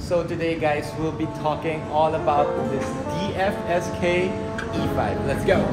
So today guys, we'll be talking all about this DFSK E5. Let's go!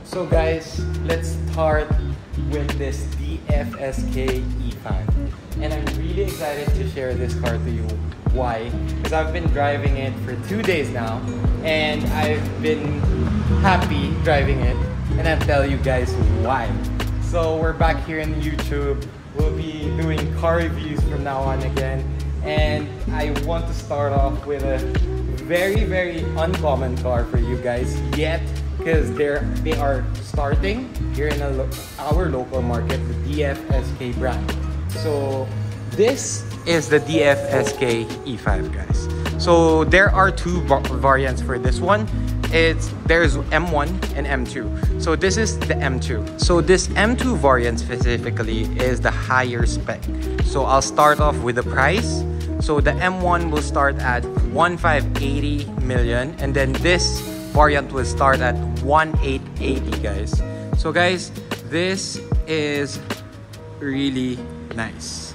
So guys, let's start with this DFSK E5, and I'm really excited to share this car to you. Why? Because I've been driving it for 2 days now, and I've been happy driving it, and I'll tell you guys why. So we're back here in YouTube. We'll be doing car reviews from now on again, and I want to start off with a very uncommon car for you guys yet, because they are starting here in our local market, the DFSK brand. So this is the DFSK E5, guys. So there are two variants for this one. There's M1 and M2. So this is the M2. So this M2 variant specifically is the higher spec. So I'll start off with the price. So the M1 will start at 1,580 million, and then this variant will start at 1,880, guys. So guys, this is really nice.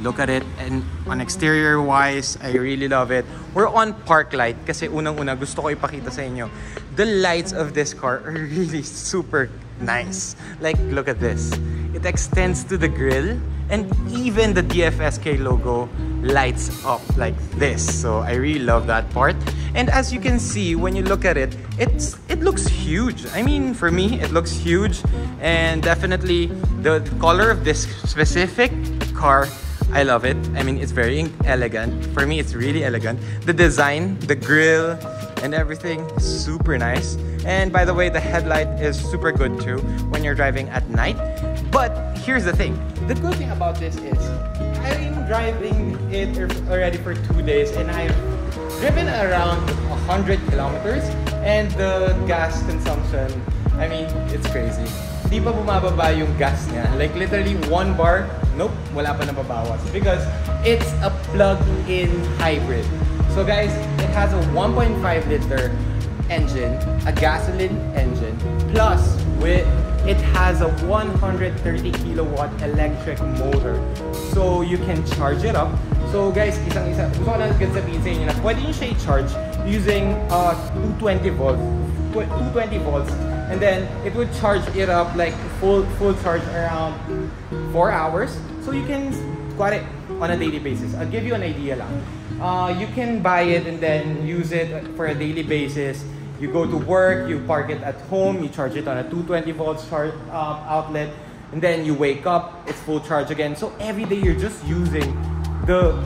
Look at it, and on exterior wise, I really love it. We're on park light kasi unang-una gusto ko ipakita sa inyo. The lights of this car are really super nice. Like, look at this. It extends to the grille, and even the DFSK logo lights up like this. So I really love that part. And as you can see, when you look at it, it looks huge. I mean, for me, it looks huge. And definitely the color of this specific car, I love it. I mean, it's very elegant. For me, it's really elegant. The design, the grille, and everything, super nice. And by the way, the headlight is super good too when you're driving at night. But here's the thing. The good thing about this is I'm driving it already for 2 days, and I've driven around 100 kilometers, and the gas consumption, I mean, it's crazy. Di pa bumababa yung gas niya. Like literally 1 bar, nope, wala pa nababawas, because it's a plug-in hybrid. So guys, it has a 1.5 liter engine, a gasoline engine, plus it has a 130 kilowatt electric motor, so you can charge it up. So guys, isang-isa, gusto ko lang sabihin sa inyo na pwede nyo siya i-charge using 220 volts, and then it would charge it up like full charge around 4 hours. So you can got it on a daily basis. I'll give you an idea lang. You can buy it and then use it for a daily basis. You go to work, you park it at home, you charge it on a 220 volts outlet, and then you wake up, it's full charge again. So every day you're just using the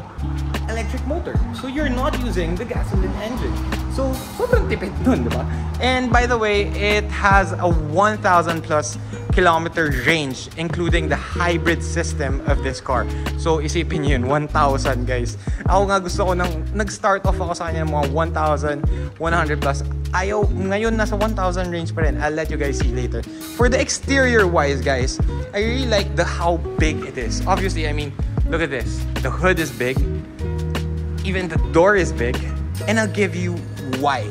electric motor. So you're not using the gasoline engine. So sobrang tipid dun, diba? And by the way, it has a 1,000 plus kilometer range, including the hybrid system of this car. So isipin yun, 1,000 guys. Ako nga gusto ko nag-start off ako sa kanya ng mga 1,100 plus. Ayaw, ngayon nasa 1,000 range pa rin. I'll let you guys see later. For the exterior wise, guys, I really like how big it is. Obviously, I mean, look at this. The hood is big. Even the door is big. And I'll give you why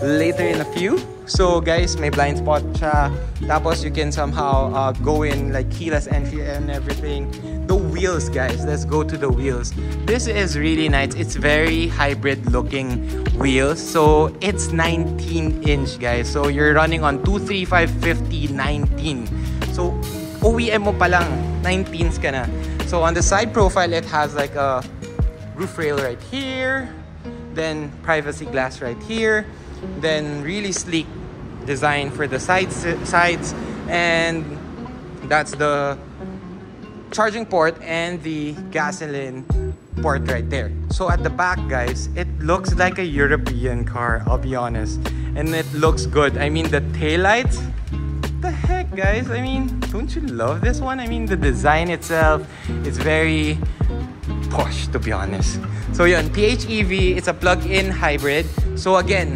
later in a few. So guys, may blind spot siya. Tapos you can somehow go in like keyless entry and everything. The wheels, guys, let's go to the wheels. This is really nice. It's very hybrid looking wheels. So it's 19-inch, guys. So you're running on 235/50 19. So OEM mo pa lang, 19s ka na. So on the side profile, it has like a roof rail right here, then privacy glass right here, then really sleek design for the sides, and that's the charging port and the gasoline port right there. So at the back, guys, it looks like a European car, I'll be honest, and it looks good. I mean, the taillights, the heck, guys, I mean, don't you love this one? I mean, the design itself is very posh, to be honest. So yun, PHEV, it's a plug-in hybrid. So again,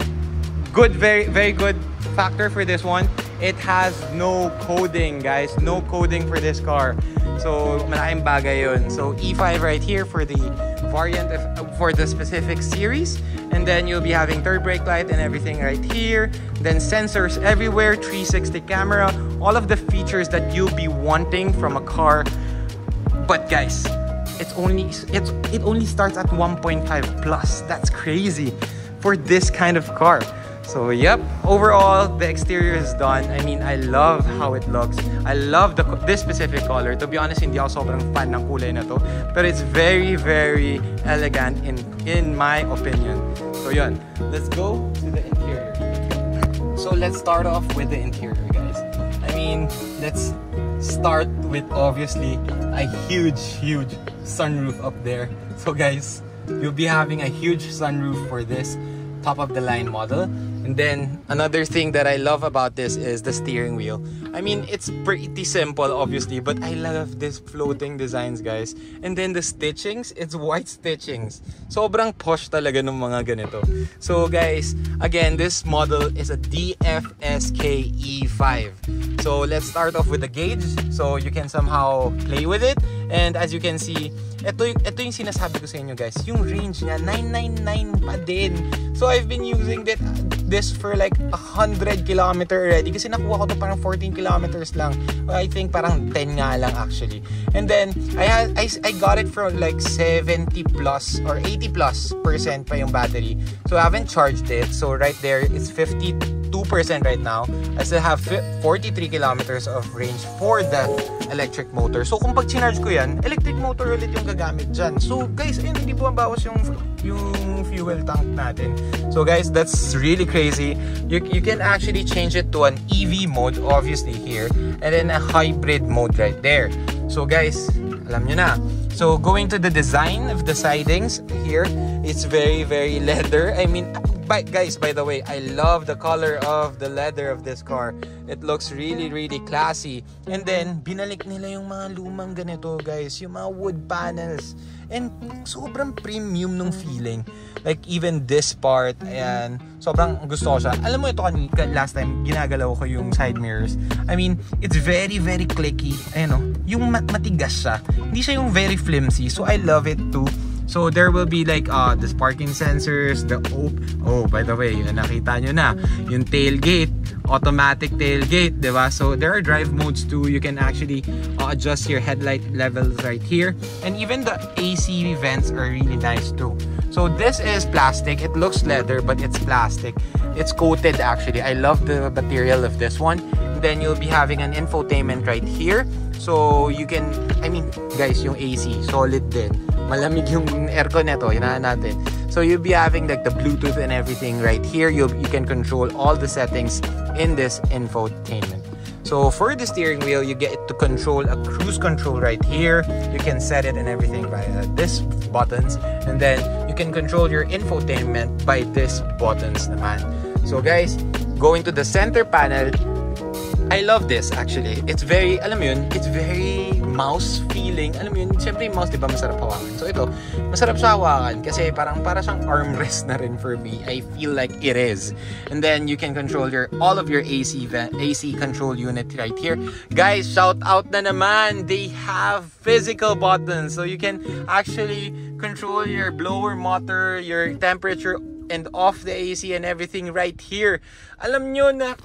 good, very good factor for this one. It has no coding, guys. No coding for this car. So malaking bagay yun. So E5 right here for the variant for the specific series. And then you'll be having third brake light and everything right here. Then sensors everywhere, 360 camera, all of the features that you'll be wanting from a car. But guys, it only starts at 1.5 plus. That's crazy for this kind of car. So yep, overall the exterior is done. I mean, I love how it looks. I love this specific color. To be honest, hindi ako sobrang fan ng kulay na to, but it's very elegant in my opinion. So yun, let's go to the interior. So let's start off with the interior, guys. I mean, let's start with obviously a huge sunroof up there. So guys, you'll be having a huge sunroof for this top of the line model. And then another thing that I love about this is the steering wheel. I mean, it's pretty simple obviously, but I love this floating designs, guys. And then the stitchings, it's white stitchings. Sobrang posh talaga ng mga ganito. So guys, again, this model is a DFSK E5. So let's start off with the gauge so you can somehow play with it. And as you can see, ito yung sinasabi ko sa inyo, guys. Yung range niya, 999 pa din. So I've been using this for like 100 kilometer already. Kasi nakuha ko to parang 14 kilometers lang. I think parang 10 nga lang actually. And then, I got it for like 70 plus or 80 plus % pa yung battery. So I haven't charged it. So right there, it's 52% right now. I still have 43 kilometers of range for the electric motor. So kung pag chinarge ko yan, electric motor ulit yung gagamit dyan. So guys, ayun, hindi bumabawas yung fuel tank natin. So guys, that's really crazy. You can actually change it to an EV mode, obviously here, and then a hybrid mode right there. So guys, alam nyo na. So going to the design of the sidings here, it's very leather. I mean, guys, by the way, I love the color of the leather of this car. It looks really classy. And then, binalik nila yung mga lumang ganito, guys. Yung mga wood panels. And sobrang premium nung feeling. Like, even this part, ayan, sobrang gusto ko siya. Alam mo ito, last time, ginagalaw ko yung side mirrors. I mean, it's very clicky. Ayan o, yung matigas siya. Hindi siya yung very flimsy. So, I love it too. So there will be like the parking sensors, the oh by the way, nakita nyo na yung tailgate, automatic tailgate, diba? So there are drive modes too. You can actually adjust your headlight levels right here, and even the AC vents are really nice too. So this is plastic. It looks leather, but it's plastic. It's coated actually. I love the material of this one. And then you'll be having an infotainment right here. So you can, I mean guys, yung AC solid din. Malamig yung aircon nito, hinaan natin. So you'll be having like the Bluetooth and everything right here. You can control all the settings in this infotainment. So for the steering wheel, you get to control a cruise control right here. You can set it and everything by this buttons, and then you can control your infotainment by this buttons naman. So guys, going to the center panel, I love this actually. It's very, alam mo yun, it's very mouse feeling. Alam mo yun, syempre yung mouse, diba, masarap hawakan. So ito, masarap siya hawakan kasi para siyang armrest na rin for me. I feel like it is. And then you can control all of your AC control unit right here. Guys, shout out na naman. They have physical buttons. So you can actually control your blower motor, your temperature, and off the AC and everything right here. Alam nyo na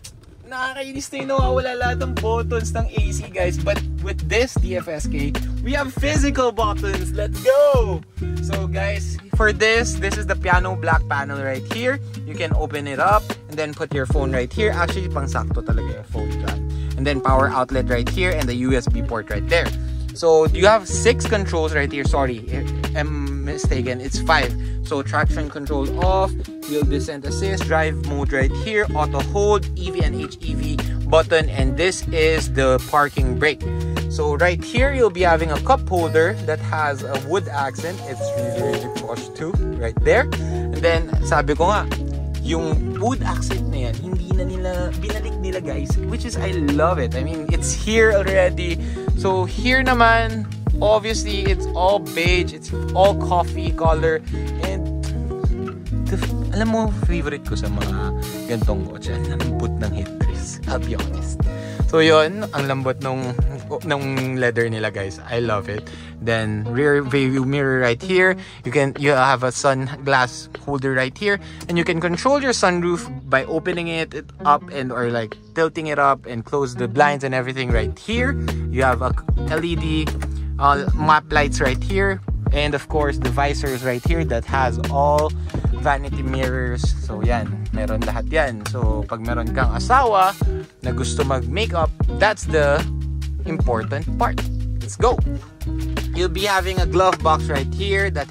nakakainis na yung nawawala lahat ng buttons ng AC, guys. But with this DFSK, we have physical buttons. Let's go! So guys, for this is the piano black panel right here. You can open it up and then put your phone right here. Actually, pang sakto talaga yung phone dyan. And then power outlet right here and the USB port right there. So you have 6 controls right here. Sorry, I'm mistaken. It's 5. So traction control off, wheel descent assist, drive mode right here, auto hold, EV and HEV button, and this is the parking brake. So right here, you'll be having a cup holder that has a wood accent. It's really posh too, right there. And then, sabi ko nga, yung wood accent na yan, hindi na nila, binalik guys, which is, I love it. I mean, it's here already. So here naman, obviously it's all beige, it's all coffee color, and alam mo, favorite ko sa mga gantong kotse, ang lambot ng headrest, I'll be honest. So yun, ang lambot ng leather nila, guys. I love it. Then rear view mirror right here. You have a sun glass holder right here, and you can control your sunroof by opening it up and or like tilting it up and close the blinds and everything right here. You have a LED map lights right here, and of course the visors right here that has all vanity mirrors. So yan, meron lahat yan. So pag meron kang asawa na gusto mag-makeup, that's the important part. Let's go. You'll be having a glove box right here that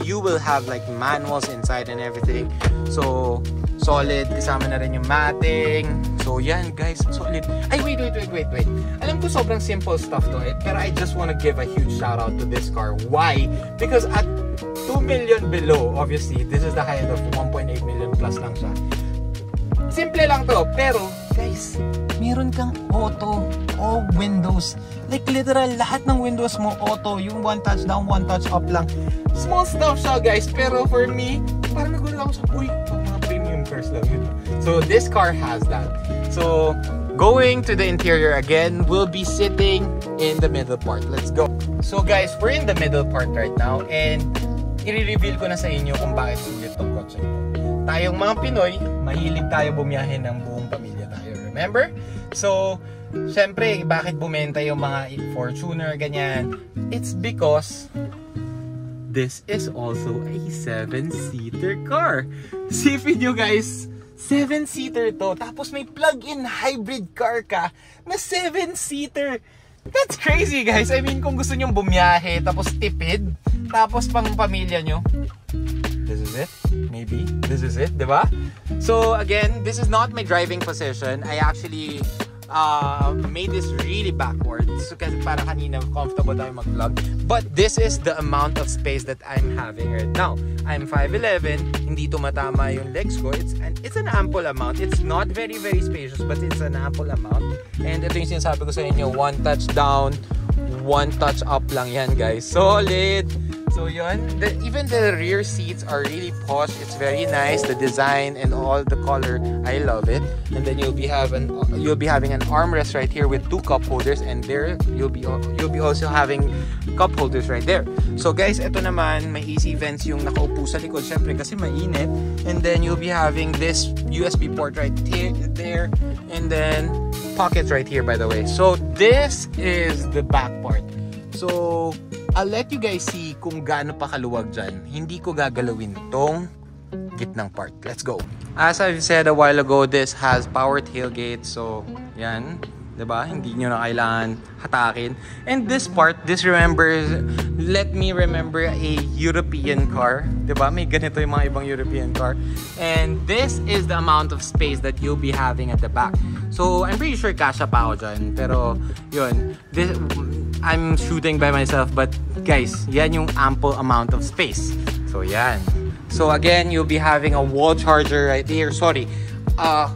you will have like manuals inside and everything. So solid, kasama na rin yung matting. So yan guys, solid. Ay wait. Alam ko sobrang simple stuff to it, pero I just want to give a huge shout out to this car. Why? Because at 2 million below, obviously this is the high end of 1.8 million plus lang siya. Simple lang to, pero guys, meron kang auto, all windows, like literal lahat ng windows mo auto, yung one touch down, one touch up lang. Small stuff siya guys, pero for me parang nagulat ako sa mga premium cars lang yun. So this car has that. So going to the interior again, we'll be sitting in the middle part. Let's go. So guys, we're in the middle part right now, and i-reveal ko na sa inyo kung bakit sulit tong kotse ko. Tayong mga Pinoy, mahilig tayo bumiyahe ng buong pamilya tayo, remember? So, syempre, bakit bumenta yung mga Fortuner, ganyan? It's because this is also a 7-seater car. Sipin nyo guys, 7-seater to, tapos may plug-in hybrid car ka na 7-seater. That's crazy guys. I mean, kung gusto nyo bumiyahe, tapos tipid, tapos pang pamilya nyo, this is it. Maybe this is it, diba? So again, this is not my driving position. I actually made this really backwards, so kasi para kanina comfortable tayo mag-vlog. But this is the amount of space that I'm having right now. I'm 5'11", hindi tumatama yung legs ko. It's an ample amount. It's not very spacious, but it's an ample amount. And ito yung sinasabi ko sa inyo, one touch down, one touch up lang yan guys. Solid! So yun, even the rear seats are really posh. It's very nice, the design and all the color, I love it. And then you'll be having an armrest right here with 2 cup holders, and there you'll be also having cup holders right there. So guys, ito naman may AC vents yung nakaupo sa likod, syempre kasi mainit. And then you'll be having this USB port right there, and then pockets right here by the way. So this is the back part. So I'll let you guys see kung gaano pa kaluwag dyan. Hindi ko gagalawin tong gitnang part. Let's go. As I've said a while ago, this has power tailgate. So, yan. Diba? Hindi nyo na kailangan hatakin. And this part, let me remember a European car. Diba? May ganito yung mga ibang European car. And this is the amount of space that you'll be having at the back. So, I'm pretty sure kasha pa ako dyan. Pero, yun. I'm shooting by myself, but guys, yan yung ample amount of space. So yan. So again, you'll be having a wall charger right here. Sorry, a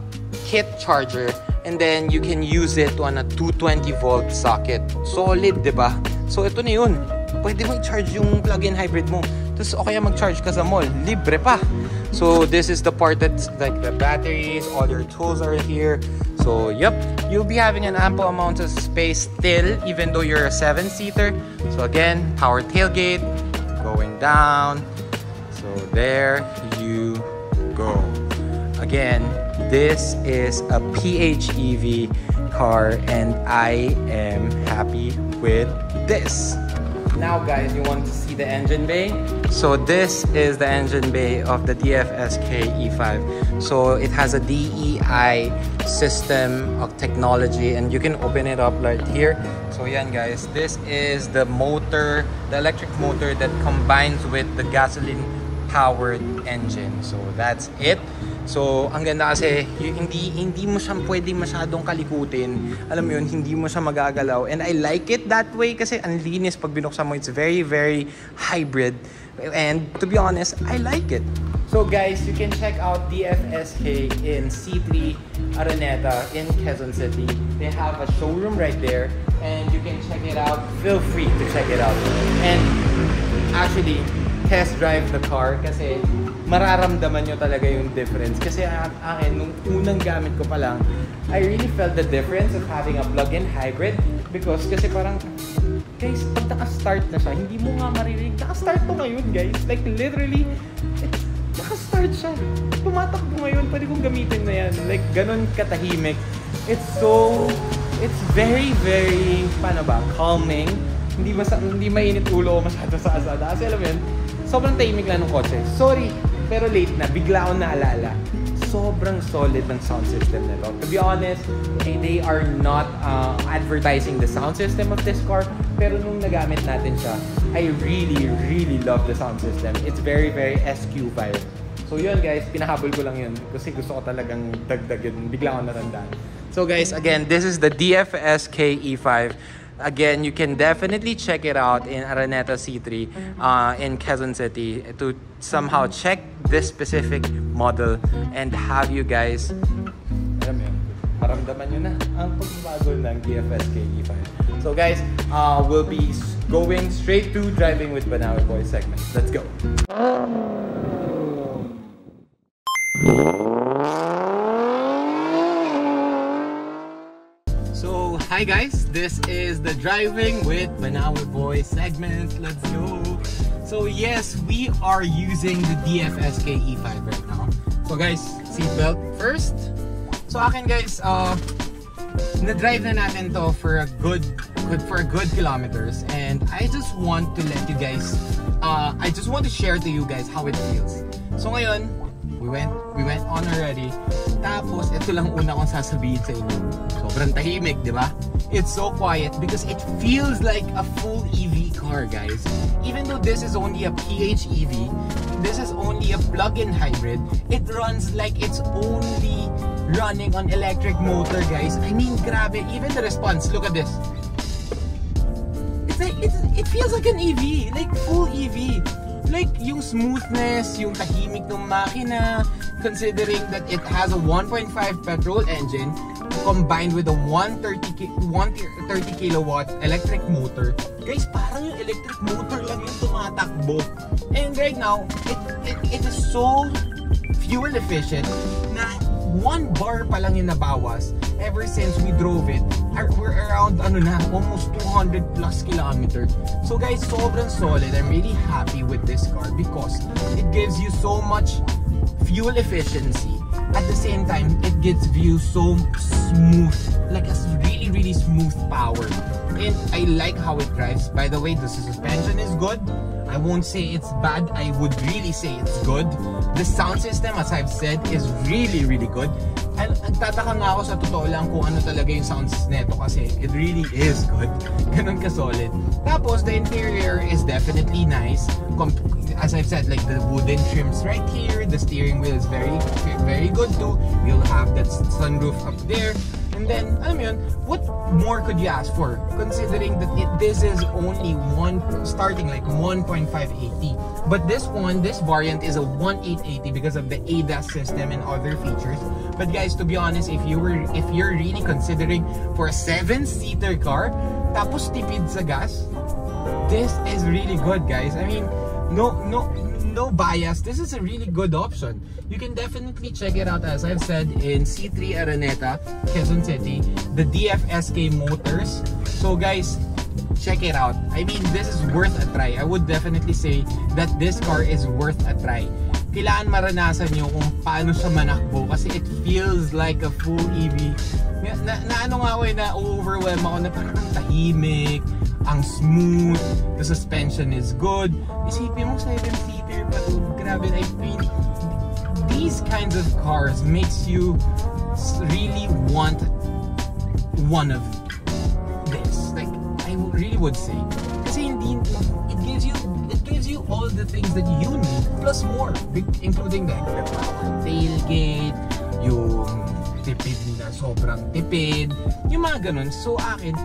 kit charger, and then you can use it on a 220 volt socket. Solid, diba? So ito na yun. Pwede mo i-charge yung plug-in hybrid mo. Tapos o kaya mag-charge ka sa mall, libre pa. So this is the part that's like the batteries, all your tools are here. So yep, you'll be having an ample amount of space still, even though you're a 7-seater. So again, power tailgate, going down. So there you go. Again, this is a PHEV car, and I am happy with this. Now guys, you want to see the engine bay? So this is the engine bay of the DFSK E5. So it has a DEI system of technology, and you can open it up right here. So yan guys, this is the motor, the electric motor that combines with the gasoline powered engine. So that's it. So ang ganda kasi hindi mo siya pwedeng masyadong kalikutin. Alam mo yun, hindi mo siya magagalaw. And I like it that way kasi ang linis pag binuksan mo. It's very hybrid. And to be honest, I like it. So guys, you can check out DFSK in C3 Araneta in Quezon City. They have a showroom right there and you can check it out. Feel free to check it out. And actually, test drive the car kasi mararamdaman nyo talaga yung difference. Kasi akin, nung unang gamit ko pa lang, I really felt the difference of having a plug-in hybrid because kasi parang, guys, pag naka-start na siya, hindi mo nga maririnig. Naka-start to ngayon, guys. Like, literally, naka-start siya. Tumatakbo ngayon, pwede kong gamitin na yan. Like, ganun katahimik. It's very, very, paano ba, calming. Hindi mainit ulo ko masyado sa asada. Kasi alam mo yun, sobrang tahimik lang ng kotse. Sorry, pero late na. Bigla akong naalala. Sobrang solid ng sound system nito. To be honest, they are not advertising the sound system of this car. Pero nung nagamit natin siya, I really, really love the sound system. It's very, very SQ vibe. So yun guys, pinahabol ko lang yun. Kasi gusto ko talagang dagdagan. Bigla akong natandaan. So guys, again, this is the DFSK E5. Again, you can definitely check it out in Araneta C3 in Quezon City to somehow check this specific model and have you guys, alam yun, maramdaman nyo na ang pagbabago ng DFSK E5. So guys, we'll be going straight to driving with Banawe Boys segment. Let's go! So, hi guys, this is the Driving with Banawe Boys segment. Let's go! So yes, we are using the DFSK E5 right now. So guys, seatbelt first. So akin guys, na-drive na natin to for a good kilometers, and I just want to let you guys, I just want to share to you guys how it feels. So ngayon, we went on already. Tapos ito lang una kong sasabihin sa inyo. Sobrang tahimik, di ba? It's so quiet because it feels like a full EV car, guys. Even though this is only a PHEV, this is only a plug-in hybrid, it runs like it's only running on electric motor, guys. I mean, grabe. Even the response, look at this. It's like, it feels like an EV, like full EV. Like yung smoothness, yung tahimik ng makina, considering that it has a 1.5 petrol engine combined with a 130 kilowatt electric motor. Guys, parang yung electric motor lang yung tumatakbo. And right now, it is so fuel efficient na 1 bar pa lang yung nabawas ever since we drove it. We're around almost 200 plus kilometers. So guys, sobrang solid. I'm really happy with this car because it gives you so much fuel efficiency. At the same time, it gives you so smooth, like a really, really smooth power. And I like how it drives. By the way, the suspension is good. I won't say it's bad. I would really say it's good. The sound system, as I've said, is really, really good. And nagtataka nga ako sa totoo lang kung ano talaga yung sounds neto kasi it really is good. Ganun ka-solid. Tapos, the interior is definitely nice. As I've said, like the wooden trims right here. The steering wheel is very, very good too. You'll have that sunroof up there. And then, alam mo yun, what more could you ask for? Considering that this is only starting like 1.580. But this variant is a 1.880 because of the ADAS system and other features. But guys, to be honest, if you're really considering for a 7-seater car, tapos tipid sa gas, this is really good, guys. I mean, no bias. This is a really good option. You can definitely check it out, as I've said, in C3 Araneta, Quezon City, the DFSK Motors. So guys, check it out. I mean, this is worth a try. I would definitely say that this car is worth a try. Kailangan maranasan nyo kung paano siya manakbo kasi it feels like a full EV. Ano nga ako na-overwhelm ako na parang ang tahimik, ang smooth, the suspension is good. Isipin mo 7-seater pa to. Grabe, I mean, these kinds of cars makes you really want one of this. Like, I really would say. Kasi hindi, it gives you all the things that you need, plus more, including the power tailgate, yung tipid na sobrang tipid, yung mga ganun. So akin,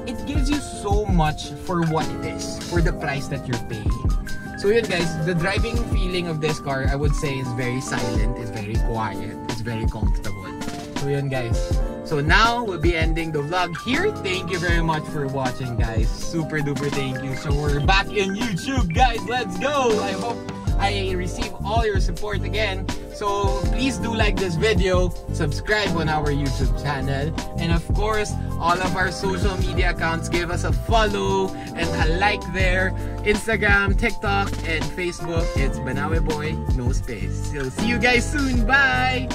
it gives you so much for what it is, for the price that you're paying. So yun guys, the driving feeling of this car, I would say, is very silent, it's very quiet, it's very comfortable. So yun guys. So now we'll be ending the vlog here. Thank you very much for watching guys. Super duper thank you. So we're back in YouTube guys. Let's go. I hope I receive all your support again. So please do like this video, subscribe on our YouTube channel, and of course all of our social media accounts, give us a follow and a like there. Instagram, TikTok, and Facebook, it's Banawe Boy, no space. So see you guys soon. Bye.